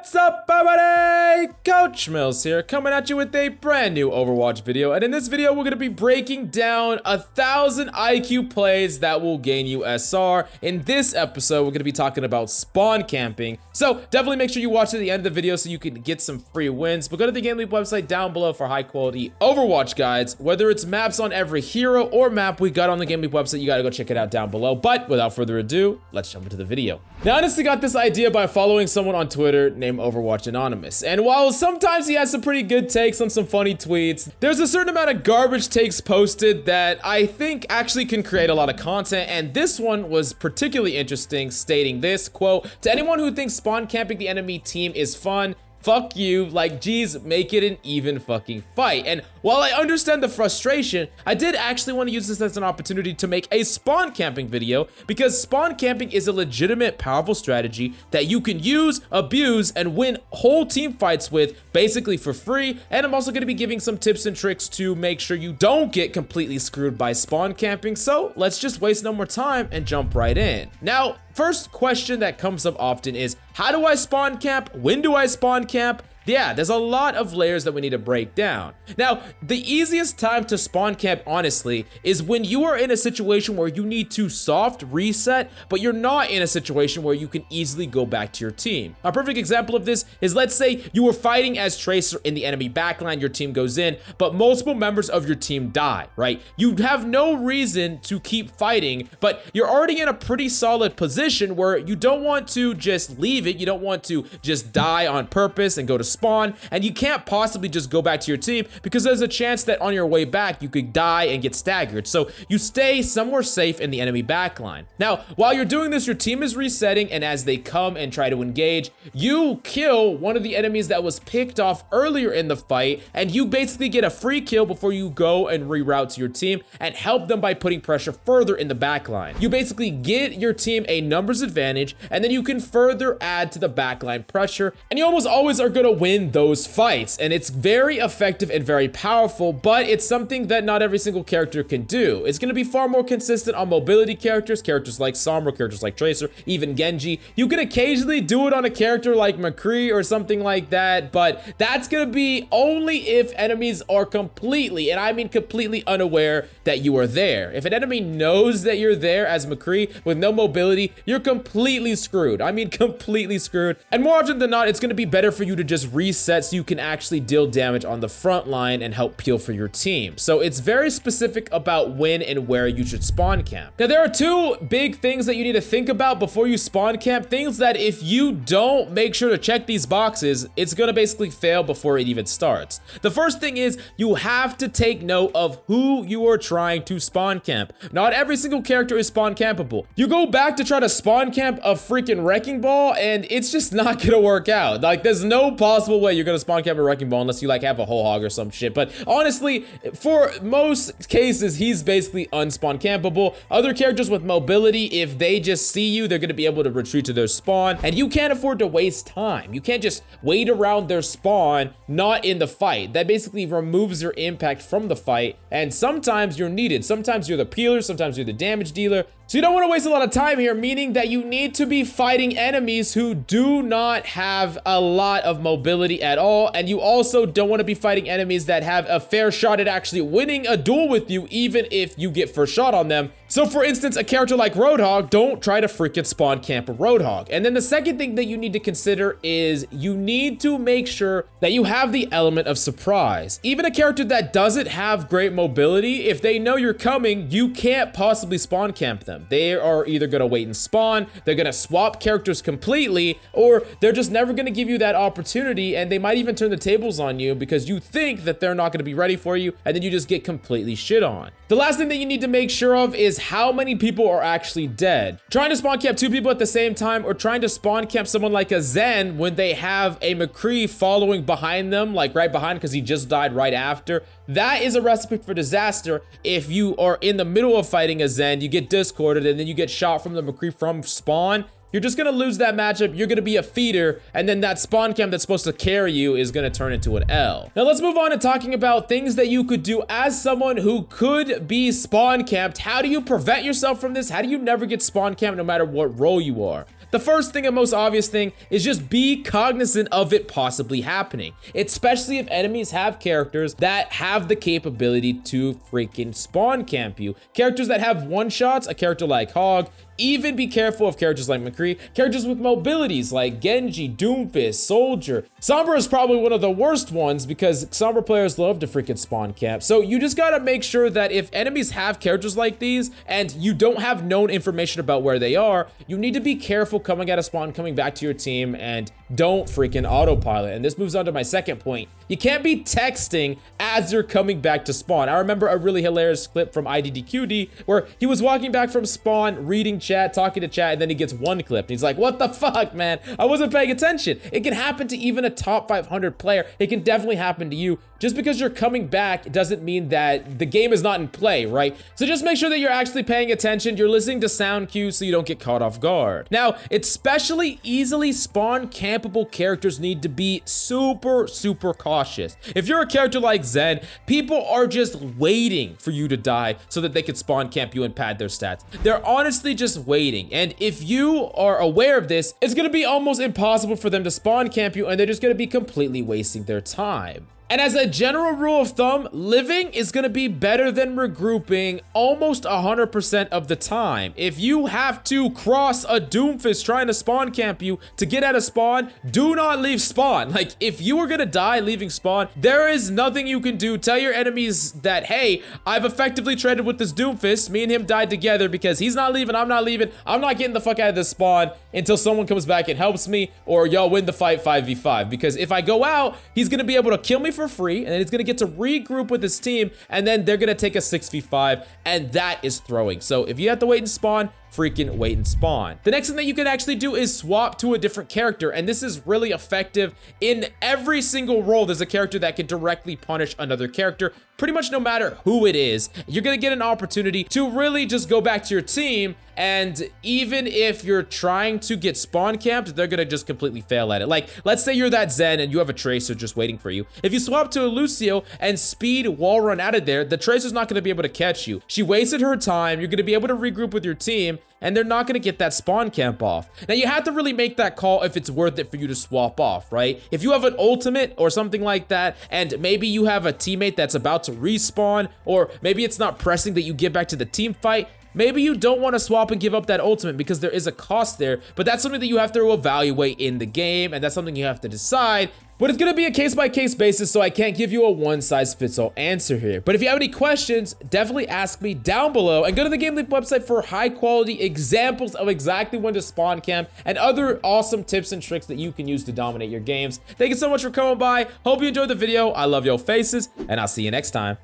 What's up, everybody? Coach Mills here, coming at you with a brand new Overwatch video. And in this video, we're going to be breaking down 1,000 IQ plays that will gain you SR. In this episode, we're going to be talking about spawn camping. So definitely make sure you watch to the end of the video so you can get some free wins. But go to the GameLeap website down below for high quality Overwatch guides. Whether it's maps on every hero or map we got on the GameLeap website, you got to go check it out down below. But without further ado, let's jump into the video. Now, I honestly got this idea by following someone on Twitter named Overwatch Anonymous. And while sometimes he has some pretty good takes on some funny tweets, there's a certain amount of garbage takes posted that I think actually can create a lot of content. And this one was particularly interesting, stating this, quote, "To anyone who thinks spawn camping the enemy team is fun, fuck you, like, geez, make it an even fucking fight." And while I understand the frustration, I did actually want to use this as an opportunity to make a spawn camping video, because spawn camping is a legitimate, powerful strategy that you can use, abuse, and win whole team fights with basically for free. And I'm also going to be giving some tips and tricks to make sure you don't get completely screwed by spawn camping. So let's just waste no more time and jump right in. Now, first question that comes up often is, how do I spawn camp? When do I spawn camp? Yeah, there's a lot of layers that we need to break down. Now, the easiest time to spawn camp, honestly, is when you are in a situation where you need to soft reset, but you're not in a situation where you can easily go back to your team. A perfect example of this is, let's say you were fighting as Tracer in the enemy backline, your team goes in, but multiple members of your team die, right? You have no reason to keep fighting, but you're already in a pretty solid position where you don't want to just leave it, you don't want to just die on purpose and go to spawn, and you can't possibly just go back to your team because there's a chance that on your way back you could die and get staggered. So you stay somewhere safe in the enemy backline. Now, while you're doing this, your team is resetting, and as they come and try to engage, you kill one of the enemies that was picked off earlier in the fight, and you basically get a free kill before you go and reroute to your team and help them by putting pressure further in the backline. You basically get your team a numbers advantage, and then you can further add to the backline pressure, and you almost always are gonna win those fights. And it's very effective and very powerful, but it's something that not every single character can do. It's going to be far more consistent on mobility characters like Sombra, characters like Tracer, even Genji. You can occasionally do it on a character like McCree or something like that, but that's going to be only if enemies are completely, and I mean completely, unaware that you are there. If an enemy knows that you're there as McCree with no mobility, you're completely screwed. I mean completely screwed. And more often than not, it's going to be better for you to just reset so you can actually deal damage on the front line and help peel for your team. So it's very specific about when and where you should spawn camp. Now, there are two big things that you need to think about before you spawn camp, things that if you don't make sure to check these boxes, it's gonna basically fail before it even starts. The first thing is you have to take note of who you are trying to spawn camp. Not every single character is spawn campable. You go back to try to spawn camp a freaking wrecking ball, and it's just not gonna work out. Like, there's no possible way you're gonna spawn camp a wrecking ball unless you like have a whole hog or some shit. But honestly, for most cases, he's basically unspawn campable. Other characters with mobility, if they just see you, they're gonna be able to retreat to their spawn, and you can't afford to waste time. You can't just wait around their spawn, not in the fight. That basically removes your impact from the fight, and sometimes you're needed. Sometimes you're the peeler, sometimes you're the damage dealer. So you don't want to waste a lot of time here, meaning that you need to be fighting enemies who do not have a lot of mobility at all, and you also don't want to be fighting enemies that have a fair shot at actually winning a duel with you, even if you get first shot on them. So for instance, a character like Roadhog, don't try to freaking spawn camp a Roadhog. And then the second thing that you need to consider is you need to make sure that you have the element of surprise. Even a character that doesn't have great mobility, if they know you're coming, you can't possibly spawn camp them. They are either gonna wait and spawn, they're gonna swap characters completely, or they're just never gonna give you that opportunity, and they might even turn the tables on you because you think that they're not gonna be ready for you, and then you just get completely shit on. The last thing that you need to make sure of is how many people are actually dead. Trying to spawn camp 2 people at the same time, or trying to spawn camp someone like a Zen when they have a McCree following behind them, like right behind because he just died right after, that is a recipe for disaster. If you are in the middle of fighting a Zen, you get discorded, and then you get shot from the McCree from spawn, you're just gonna lose that matchup. You're gonna be a feeder, and then that spawn camp that's supposed to carry you is gonna turn into an L. Now let's move on to talking about things that you could do as someone who could be spawn camped. How do you prevent yourself from this? How do you never get spawn camped no matter what role you are? the first thing and most obvious thing is just be cognizant of it possibly happening, especially if enemies have characters that have the capability to freaking spawn camp you. Characters that have one-shots, a character like Hog. Even be careful of characters like McCree, characters with mobilities like Genji, Doomfist, Soldier. Sombra is probably one of the worst ones because Sombra players love to freaking spawn camp. So you just gotta make sure that if enemies have characters like these and you don't have known information about where they are, you need to be careful coming out of spawn, coming back to your team, and don't freaking autopilot. And this moves on to my second point. You can't be texting as you're coming back to spawn. I remember a really hilarious clip from IDDQD where he was walking back from spawn, reading chat, talking to chat, and then he gets one clip. And he's like, what the fuck, man? I wasn't paying attention. It can happen to even a top 500 player. It can definitely happen to you. Just because you're coming back doesn't mean that the game is not in play, right? So just make sure that you're actually paying attention. You're listening to sound cues so you don't get caught off guard. Now, especially easily spawn campable characters need to be super cautious. If you're a character like Zen, people are just waiting for you to die so that they can spawn camp you and pad their stats. They're honestly just waiting. And if you are aware of this, it's gonna be almost impossible for them to spawn camp you, and they're just gonna be completely wasting their time. And as a general rule of thumb, living is going to be better than regrouping almost 100% of the time. If you have to cross a Doomfist trying to spawn camp you to get out of spawn, do not leave spawn. Like, if you are going to die leaving spawn, there is nothing you can do. Tell your enemies that, hey, I've effectively traded with this Doomfist. Me and him died together because he's not leaving, I'm not leaving. I'm not getting the fuck out of this spawn until someone comes back and helps me, or y'all win the fight 5v5. Because if I go out, he's going to be able to kill me for free, and then he's gonna get to regroup with his team, and then they're gonna take a 6v5, and that is throwing. So if you have to wait and spawn, freaking wait and spawn. The next thing that you can actually do is swap to a different character, and this is really effective. In every single role, there's a character that can directly punish another character, pretty much no matter who it is. You're gonna get an opportunity to really just go back to your team, and even if you're trying to get spawn camped, they're gonna just completely fail at it. Like, let's say you're that Zen and you have a Tracer just waiting for you. If you swap to a Lucio and speed wall run out of there, the Tracer's not gonna be able to catch you. She wasted her time, you're gonna be able to regroup with your team, and they're not gonna get that spawn camp off. Now, you have to really make that call if it's worth it for you to swap off, right? If you have an ultimate or something like that, and maybe you have a teammate that's about to respawn, or maybe it's not pressing that you get back to the team fight, maybe you don't want to swap and give up that ultimate because there is a cost there, but that's something that you have to evaluate in the game, and that's something you have to decide. But it's going to be a case-by-case basis, so I can't give you a one-size-fits-all answer here. But if you have any questions, definitely ask me down below, and go to the GameLeap website for high-quality examples of exactly when to spawn camp and other awesome tips and tricks that you can use to dominate your games. Thank you so much for coming by. Hope you enjoyed the video. I love your faces, and I'll see you next time.